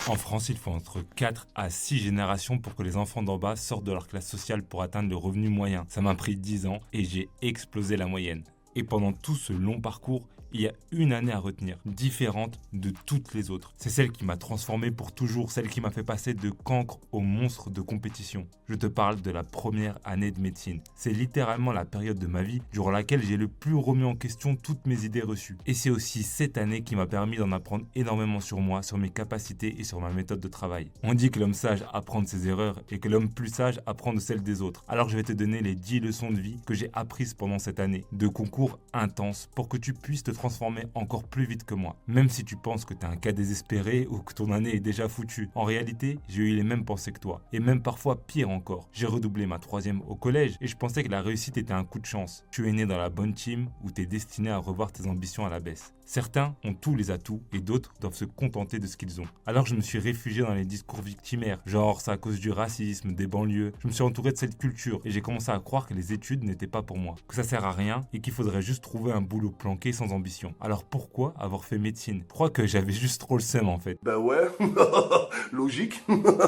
En France, il faut entre 4 à 6 générations pour que les enfants d'en bas sortent de leur classe sociale pour atteindre le revenu moyen. Ça m'a pris 10 ans et j'ai explosé la moyenne. Et pendant tout ce long parcours, il y a une année à retenir, différente de toutes les autres. C'est celle qui m'a transformé pour toujours, celle qui m'a fait passer de cancre au monstre de compétition. Je te parle de la première année de médecine. C'est littéralement la période de ma vie durant laquelle j'ai le plus remis en question toutes mes idées reçues. Et c'est aussi cette année qui m'a permis d'en apprendre énormément sur moi, sur mes capacités et sur ma méthode de travail. On dit que l'homme sage apprend de ses erreurs et que l'homme plus sage apprend de celles des autres. Alors je vais te donner les 10 leçons de vie que j'ai apprises pendant cette année de concours intense pour que tu puisses te transformer encore plus vite que moi. Même si tu penses que tu es un cas désespéré ou que ton année est déjà foutue, en réalité, j'ai eu les mêmes pensées que toi. Et même parfois pire encore. J'ai redoublé ma 3e au collège et je pensais que la réussite était un coup de chance. Tu es né dans la bonne team où tu es destiné à revoir tes ambitions à la baisse. Certains ont tous les atouts et d'autres doivent se contenter de ce qu'ils ont. Alors je me suis réfugié dans les discours victimaires, genre c'est à cause du racisme, des banlieues. Je me suis entouré de cette culture et j'ai commencé à croire que les études n'étaient pas pour moi, que ça sert à rien et qu'il faudrait juste trouver un boulot planqué sans ambition. Alors pourquoi avoir fait médecine? Je crois que j'avais juste trop le seum en fait. Bah ouais, logique.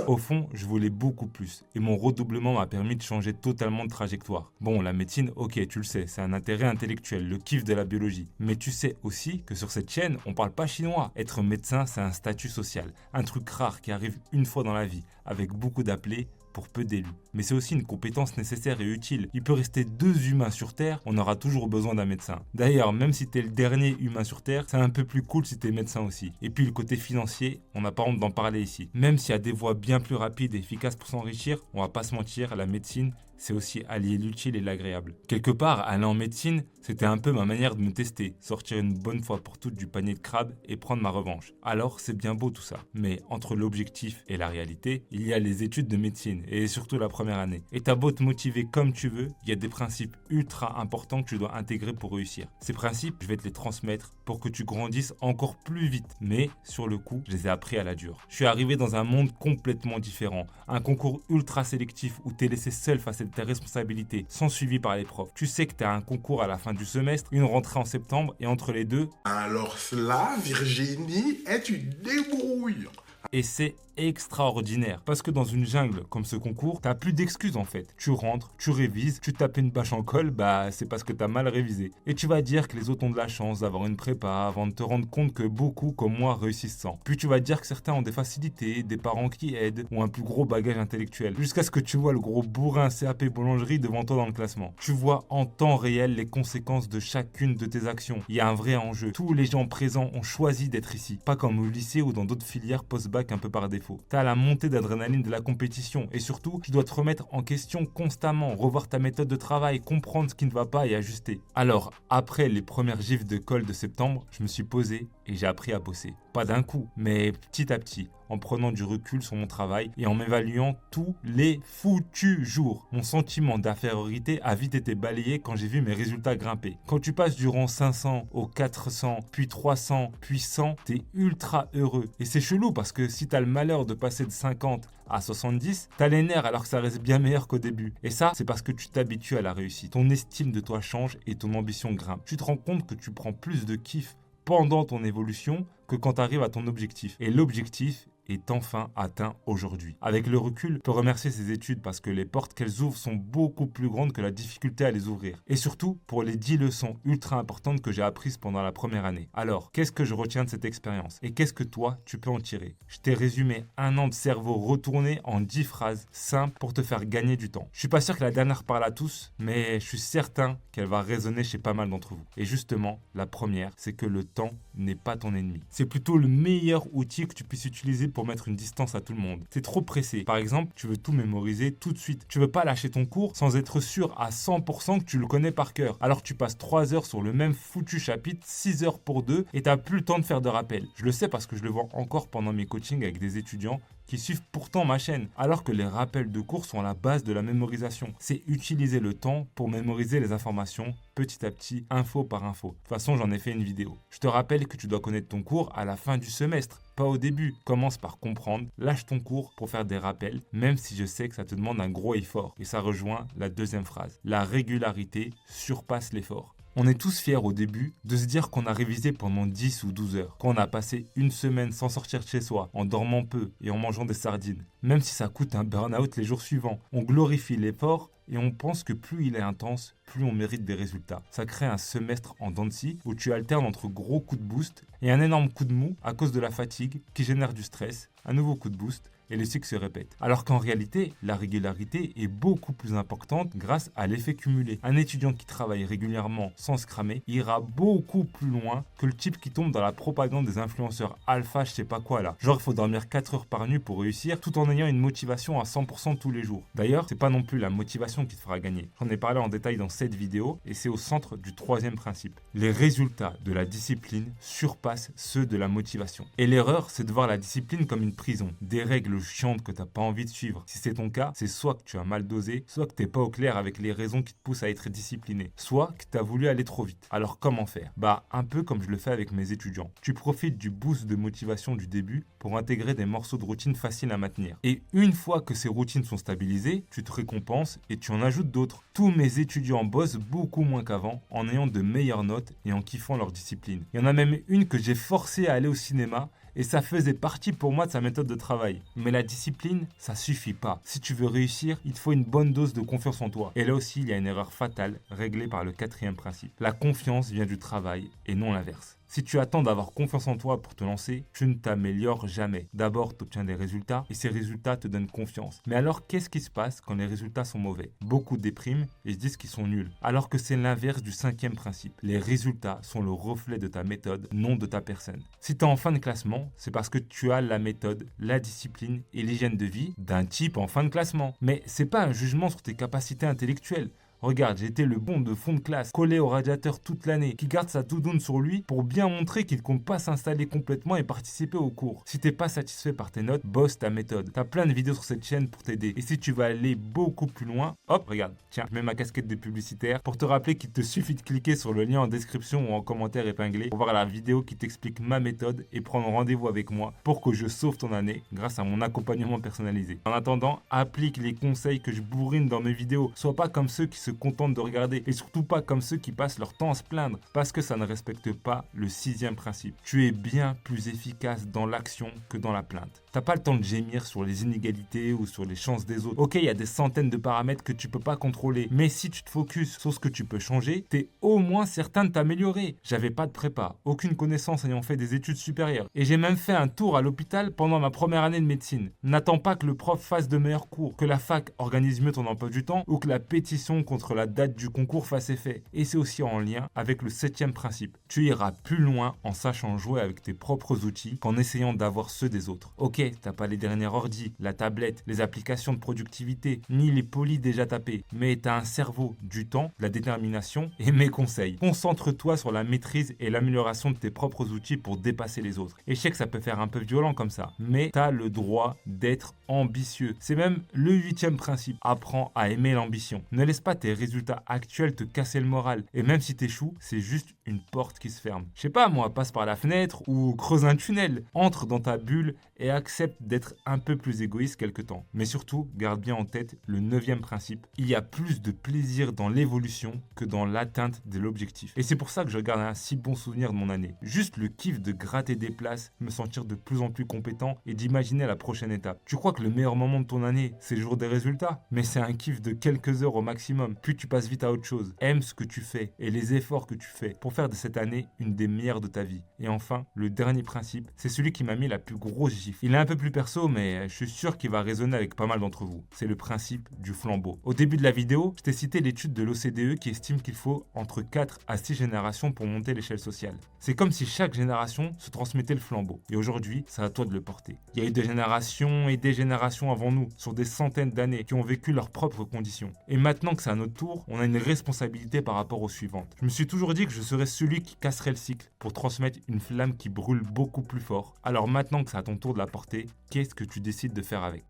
Au fond, je voulais beaucoup plus et mon redoublement m'a permis de changer totalement de trajectoire. Bon, la médecine, ok, tu le sais, c'est un intérêt intellectuel, le kiff de la biologie. Mais tu sais aussi que sur cette chaîne, on parle pas chinois. Être médecin, c'est un statut social, un truc rare qui arrive une fois dans la vie, avec beaucoup d'appelés pour peu d'élus. Mais c'est aussi une compétence nécessaire et utile. Il peut rester 2 humains sur Terre, on aura toujours besoin d'un médecin. D'ailleurs, même si t'es le dernier humain sur Terre, c'est un peu plus cool si t'es médecin aussi. Et puis le côté financier, on n'a pas honte d'en parler ici. Même s'il y a des voies bien plus rapides et efficaces pour s'enrichir, on va pas se mentir, la médecine, c'est aussi allier l'utile et l'agréable. Quelque part, aller en médecine, c'était un peu ma manière de me tester, sortir une bonne fois pour toutes du panier de crabes et prendre ma revanche. Alors, c'est bien beau tout ça. Mais entre l'objectif et la réalité, il y a les études de médecine et surtout la première année. Et t'as beau te motiver comme tu veux, il y a des principes ultra importants que tu dois intégrer pour réussir. Ces principes, je vais te les transmettre pour que tu grandisses encore plus vite. Mais sur le coup, je les ai appris à la dure. Je suis arrivé dans un monde complètement différent. Un concours ultra sélectif où t'es laissé seul face à tes responsabilités, sans suivi par les profs. Tu sais que tu as un concours à la fin du semestre, une rentrée en septembre, et entre les deux, Alors cela, Virginie, est une débrouille. et c'est extraordinaire. Parce que dans une jungle comme ce concours, t'as plus d'excuses en fait. Tu rentres, tu révises, tu tapes une bâche en colle, bah c'est parce que t'as mal révisé. Et tu vas dire que les autres ont de la chance d'avoir une prépa avant de te rendre compte que beaucoup comme moi réussissent sans. Puis tu vas dire que certains ont des facilités, des parents qui aident ou un plus gros bagage intellectuel. Jusqu'à ce que tu vois le gros bourrin CAP boulangerie devant toi dans le classement. Tu vois en temps réel les conséquences de chacune de tes actions. Il y a un vrai enjeu. Tous les gens présents ont choisi d'être ici. Pas comme au lycée ou dans d'autres filières post-bac un peu par défaut. T'as la montée d'adrénaline de la compétition et surtout, tu dois te remettre en question constamment, revoir ta méthode de travail, comprendre ce qui ne va pas et ajuster. Alors, après les premières gifles de colle de septembre, je me suis posé et j'ai appris à bosser. Pas d'un coup, mais petit à petit, en prenant du recul sur mon travail et en m'évaluant tous les foutus jours. Mon sentiment d'infériorité a vite été balayé quand j'ai vu mes résultats grimper. Quand tu passes du rang 500 au 400, puis 300, puis 100, t'es ultra heureux. Et c'est chelou parce que si t'as le malheur de passer de 50 à 70, t'as les nerfs alors que ça reste bien meilleur qu'au début. Et ça, c'est parce que tu t'habitues à la réussite. Ton estime de toi change et ton ambition grimpe. Tu te rends compte que tu prends plus de kiff pendant ton évolution que quand tu arrives à ton objectif. Et l'objectif est enfin atteint aujourd'hui. Avec le recul, je peux remercier ces études parce que les portes qu'elles ouvrent sont beaucoup plus grandes que la difficulté à les ouvrir. Et surtout, pour les 10 leçons ultra importantes que j'ai apprises pendant la première année. Alors, qu'est-ce que je retiens de cette expérience? Et qu'est-ce que toi, tu peux en tirer? Je t'ai résumé un an de cerveau retourné en 10 phrases simples pour te faire gagner du temps. Je suis pas sûr que la dernière parle à tous, mais je suis certain qu'elle va résonner chez pas mal d'entre vous. Et justement, la première, c'est que le temps n'est pas ton ennemi. C'est plutôt le meilleur outil que tu puisses utiliser pour mettre une distance à tout le monde. T'es trop pressé. Par exemple, tu veux tout mémoriser tout de suite. Tu veux pas lâcher ton cours sans être sûr à 100% que tu le connais par cœur. Alors tu passes 3 heures sur le même foutu chapitre, 6 heures pour 2 et t'as plus le temps de faire de rappel. Je le sais parce que je le vois encore pendant mes coachings avec des étudiants qui suivent pourtant ma chaîne, alors que les rappels de cours sont à la base de la mémorisation. C'est utiliser le temps pour mémoriser les informations petit à petit, info par info. De toute façon, j'en ai fait une vidéo. Je te rappelle que tu dois connaître ton cours à la fin du semestre, pas au début. Commence par comprendre, lâche ton cours pour faire des rappels, même si je sais que ça te demande un gros effort. Et ça rejoint la deuxième phrase. La régularité surpasse l'effort. On est tous fiers au début de se dire qu'on a révisé pendant 10 ou 12 heures, qu'on a passé une semaine sans sortir de chez soi, en dormant peu et en mangeant des sardines. Même si ça coûte un burn-out les jours suivants, on glorifie l'effort et on pense que plus il est intense, plus on mérite des résultats. Ça crée un semestre en dents de scie où tu alternes entre gros coups de boost et un énorme coup de mou à cause de la fatigue qui génère du stress, un nouveau coup de boost et le cycle se répète. Alors qu'en réalité, la régularité est beaucoup plus importante grâce à l'effet cumulé. Un étudiant qui travaille régulièrement sans se cramer ira beaucoup plus loin que le type qui tombe dans la propagande des influenceurs alpha, je sais pas quoi là. Genre il faut dormir 4 heures par nuit pour réussir tout en ayant une motivation à 100% tous les jours. D'ailleurs, c'est pas non plus la motivation qui te fera gagner. J'en ai parlé en détail dans cette vidéo et c'est au centre du troisième principe. Les résultats de la discipline surpassent ceux de la motivation. Et l'erreur, c'est de voir la discipline comme une prison, des règles chiantes que t'as pas envie de suivre. Si c'est ton cas, c'est soit que tu as mal dosé, soit que t'es pas au clair avec les raisons qui te poussent à être discipliné, soit que t'as voulu aller trop vite. Alors comment faire? Un peu comme je le fais avec mes étudiants. Tu profites du boost de motivation du début pour intégrer des morceaux de routine faciles à maintenir. Et une fois que ces routines sont stabilisées, tu te récompenses et tu en ajoutes d'autres. Tous mes étudiants bossent beaucoup moins qu'avant en ayant de meilleures notes et en kiffant leur discipline. Il y en a même une que j'ai forcé à aller au cinéma et ça faisait partie pour moi de sa méthode de travail. Mais la discipline, ça suffit pas. Si tu veux réussir, il te faut une bonne dose de confiance en toi. Et là aussi, il y a une erreur fatale réglée par le quatrième principe. La confiance vient du travail et non l'inverse. Si tu attends d'avoir confiance en toi pour te lancer, tu ne t'améliores jamais. D'abord, tu obtiens des résultats et ces résultats te donnent confiance. Mais alors, qu'est-ce qui se passe quand les résultats sont mauvais? Beaucoup dépriment et se disent qu'ils sont nuls. Alors que c'est l'inverse du cinquième principe. Les résultats sont le reflet de ta méthode, non de ta personne. Si tu es en fin de classement, c'est parce que tu as la méthode, la discipline et l'hygiène de vie d'un type en fin de classement. Mais c'est pas un jugement sur tes capacités intellectuelles. Regarde, j'étais le bon de fond de classe, collé au radiateur toute l'année, qui garde sa doudoune sur lui pour bien montrer qu'il ne compte pas s'installer complètement et participer au cours. Si t'es pas satisfait par tes notes, bosse ta méthode. T'as plein de vidéos sur cette chaîne pour t'aider. Et si tu veux aller beaucoup plus loin, hop, regarde, tiens, je mets ma casquette de publicitaire pour te rappeler qu'il te suffit de cliquer sur le lien en description ou en commentaire épinglé pour voir la vidéo qui t'explique ma méthode et prendre rendez-vous avec moi pour que je sauve ton année grâce à mon accompagnement personnalisé. En attendant, applique les conseils que je bourrine dans mes vidéos. Sois pas comme ceux qui se contentent de regarder et surtout pas comme ceux qui passent leur temps à se plaindre parce que ça ne respecte pas le sixième principe. Tu es bien plus efficace dans l'action que dans la plainte. T'as pas le temps de gémir sur les inégalités ou sur les chances des autres. Ok, il y a des centaines de paramètres que tu peux pas contrôler, mais si tu te focuses sur ce que tu peux changer, t'es au moins certain de t'améliorer. J'avais pas de prépa, aucune connaissance ayant fait des études supérieures et j'ai même fait un tour à l'hôpital pendant ma première année de médecine. N'attends pas que le prof fasse de meilleurs cours, que la fac organise mieux ton emploi du temps ou que la pétition contre la date du concours fasse effet. Et c'est aussi en lien avec le septième principe. Tu iras plus loin en sachant jouer avec tes propres outils qu'en essayant d'avoir ceux des autres. Ok, t'as pas les dernières ordi, la tablette, les applications de productivité, ni les polis déjà tapés, mais t'as un cerveau, du temps, de la détermination et mes conseils. Concentre-toi sur la maîtrise et l'amélioration de tes propres outils pour dépasser les autres. Et je sais que ça peut faire un peu violent comme ça, mais t'as le droit d'être ambitieux. C'est même le huitième principe. Apprends à aimer l'ambition. Ne laisse pas tes résultats actuels te casser le moral. Et même si t'échoues, c'est juste une porte qui se ferme. Je sais pas moi, passe par la fenêtre ou creuse un tunnel. Entre dans ta bulle et accepte d'être un peu plus égoïste quelque temps. Mais surtout, garde bien en tête le neuvième principe. Il y a plus de plaisir dans l'évolution que dans l'atteinte de l'objectif. Et c'est pour ça que je garde un si bon souvenir de mon année. Juste le kiff de gratter des places, me sentir de plus en plus compétent et d'imaginer la prochaine étape. Tu crois que le meilleur moment de ton année, c'est le jour des résultats? Mais c'est un kiff de quelques heures au maximum. Puis tu passes vite à autre chose. Aime ce que tu fais et les efforts que tu fais pour faire de cette année une des meilleures de ta vie. Et enfin, le dernier principe, c'est celui qui m'a mis la plus grosse gifle. Il est un peu plus perso, mais je suis sûr qu'il va résonner avec pas mal d'entre vous. C'est le principe du flambeau. Au début de la vidéo, je t'ai cité l'étude de l'OCDE qui estime qu'il faut entre 4 à 6 générations pour monter l'échelle sociale. C'est comme si chaque génération se transmettait le flambeau. Et aujourd'hui, c'est à toi de le porter. Il y a eu des générations et des générations avant nous, sur des centaines d'années, qui ont vécu leurs propres conditions. Et maintenant que c'est à notre tour, on a une responsabilité par rapport aux suivantes. Je me suis toujours dit que je serais celui qui casserait le cycle pour transmettre une flamme qui brûle beaucoup plus fort. Alors maintenant que c'est à ton tour de la porter, qu'est-ce que tu décides de faire avec ?